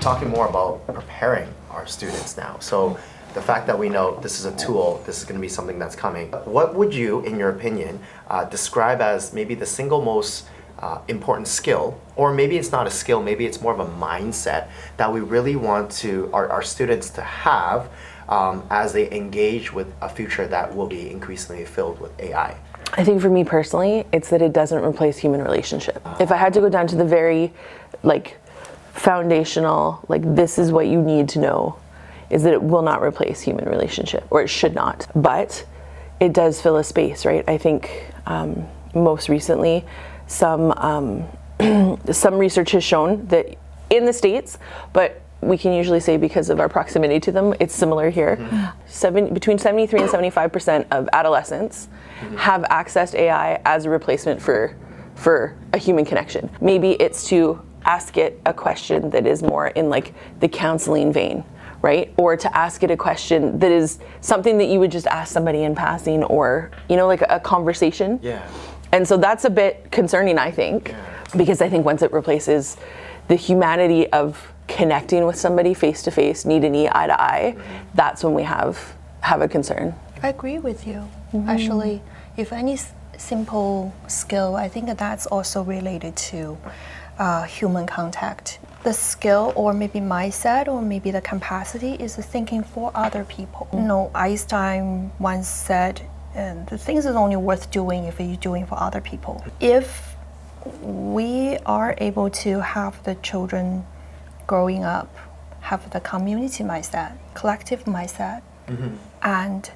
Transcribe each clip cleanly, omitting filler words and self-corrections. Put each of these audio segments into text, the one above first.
talking more about preparing our students now. So the fact that we know this is a tool, this is going to be something that's coming. What would you, in your opinion, describe as maybe the single most important skill, or maybe it's not a skill, maybe it's more of a mindset that we really want to our students to have as they engage with a future that will be increasingly filled with AI? I think for me personally, it's that it doesn't replace human relationship. If I had to go down to the very foundational, this is what you need to know, is that it will not replace human relationship, or it should not. But it does fill a space, right? I think most recently, some research has shown that in the States, but we can usually say because of our proximity to them, it's similar here. Between 73 and 75% of adolescents have accessed AI as a replacement for a human connection. Maybe it's to ask it a question that is more in the counseling vein, right? Or to ask it a question that is something that you would just ask somebody in passing, or a conversation. Yeah. And so that's a bit concerning, I think, because I think once it replaces the humanity of connecting with somebody face to face, knee to knee, eye to eye, that's when we have a concern. I agree with you. Actually, if any simple skill, I think that's also related to human contact. The skill, or maybe mindset, or maybe the capacity is thinking for other people. Einstein once said, the things is only worth doing if you're doing for other people. If we are able to have the children growing up have the community mindset, collective mindset, and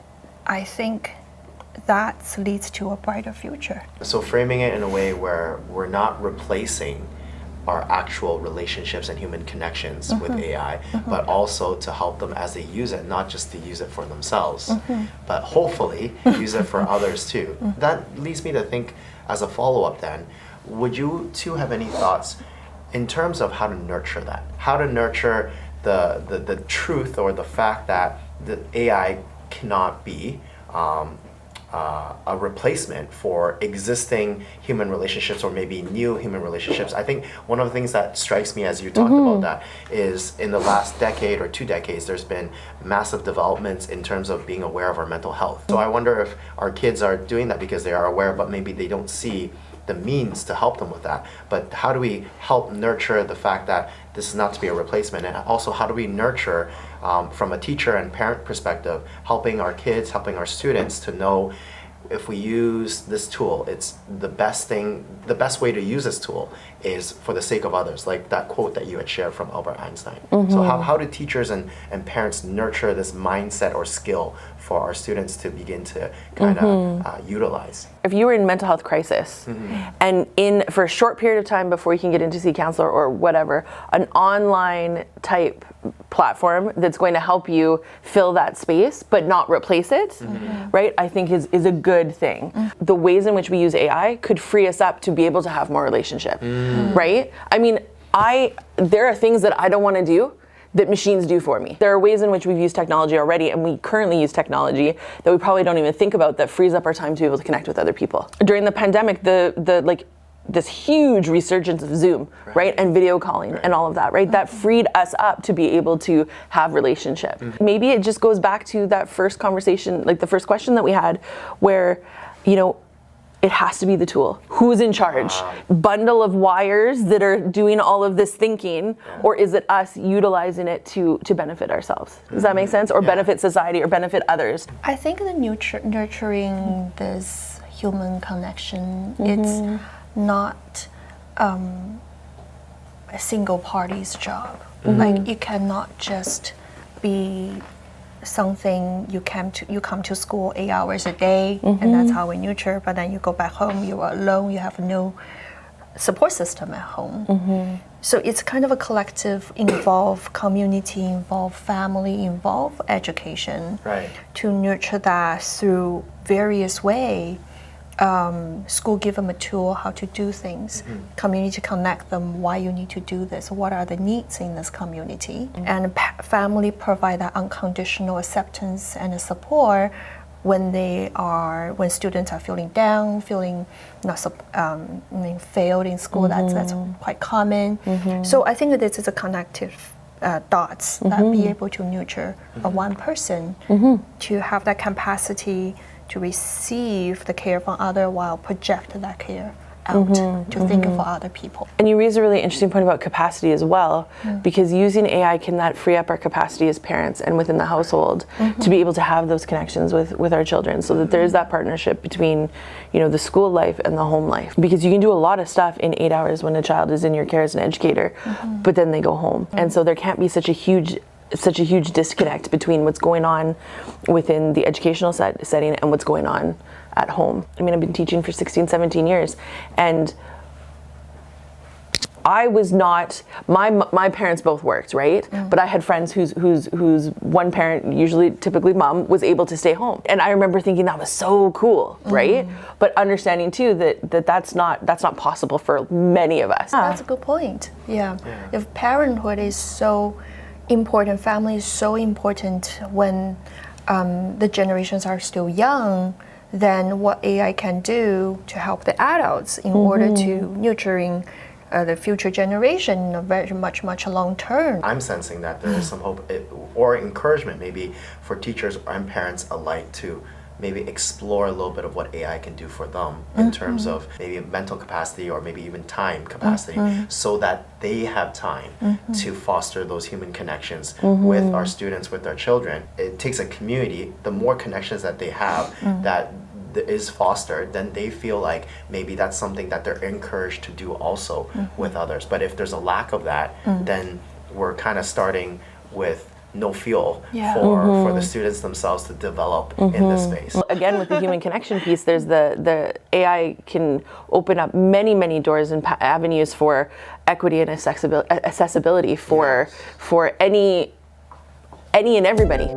I think that leads to a brighter future. So framing it in a way where we're not replacing our actual relationships and human connections with AI, but also to help them as they use it, not just to use it for themselves, but hopefully use it for others too. That leads me to think, as a follow-up then, would you two have any thoughts in terms of how to nurture that? How to nurture the truth, or the fact that the AI cannot be a replacement for existing human relationships, or maybe new human relationships. I think one of the things that strikes me as you talked about that is, in the last decade or 2 decades, there's been massive developments in terms of being aware of our mental health. So I wonder if our kids are doing that because they are aware, but maybe they don't see the means to help them with that. But how do we help nurture the fact that this is not to be a replacement? And also, how do we nurture, from a teacher and parent perspective, helping our kids, helping our students to know, if we use this tool, it's the best way to use this tool is for the sake of others, like that quote that you had shared from Albert Einstein. So how do teachers and parents nurture this mindset or skill for our students to begin to kind of utilize? If you were in mental health crisis, and for a short period of time before you can get in to see a counselor or whatever, an online type platform that's going to help you fill that space but not replace it, right, I think is a good thing. The ways in which we use AI could free us up to be able to have more relationship, right? I mean, there are things that I don't want to do that machines do for me. There are ways in which we've used technology already, and we currently use technology that we probably don't even think about, that frees up our time to be able to connect with other people. During the pandemic, this huge resurgence of Zoom, right? And video calling and all of that, right? That freed us up to be able to have relationship. Maybe it just goes back to that first conversation, the first question that we had, where, it has to be the tool. Who's in charge? Bundle of wires that are doing all of this thinking, or is it us utilizing it to benefit ourselves? Does that make sense? Or benefit society, or benefit others? I think the nurturing this human connection, it's not a single party's job. It cannot just be something you come to school 8 hours a day, and that's how we nurture, but then you go back home, you are alone, you have no support system at home. So it's kind of a collective, involve community, involve family, involve education, to nurture that through various ways. School give them a tool how to do things. Community connect them why you need to do this, what are the needs in this community, and family provide that unconditional acceptance and support when students are feeling down, feeling failed in school. That's quite common. So I think that this is a connective dots that be able to nurture one person to have that capacity to receive the care from other while project that care out to think for other people. And you raise a really interesting point about capacity as well, because using AI can that free up our capacity as parents and within the household to be able to have those connections with our children, so that there's that partnership between, you know, the school life and the home life. Because you can do a lot of stuff in 8 hours when a child is in your care as an educator, but then they go home. And so there can't be such a huge disconnect between what's going on within the educational setting and what's going on at home. I mean, I've been teaching for 16, 17 years, and I was not, my parents both worked, right? But I had friends whose one parent, usually typically mom, was able to stay home. And I remember thinking that was so cool, right? But understanding too that's not possible for many of us. That's a good point. Yeah. If parenthood is so important, family is so important when the generations are still young, then what AI can do to help the adults in order to nurturing the future generation very much long term. I'm sensing that there is some hope or encouragement maybe for teachers and parents alike to maybe explore a little bit of what AI can do for them in terms of maybe mental capacity or maybe even time capacity, so that they have time to foster those human connections with our students, with our children. It takes a community. The more connections that they have that is fostered, then they feel like maybe that's something that they're encouraged to do also with others. But if there's a lack of that, then we're kind of starting with no fuel for the students themselves to develop in this space. Well, again, with the human connection piece, there's the AI can open up many doors and avenues for equity and accessibility for any and everybody.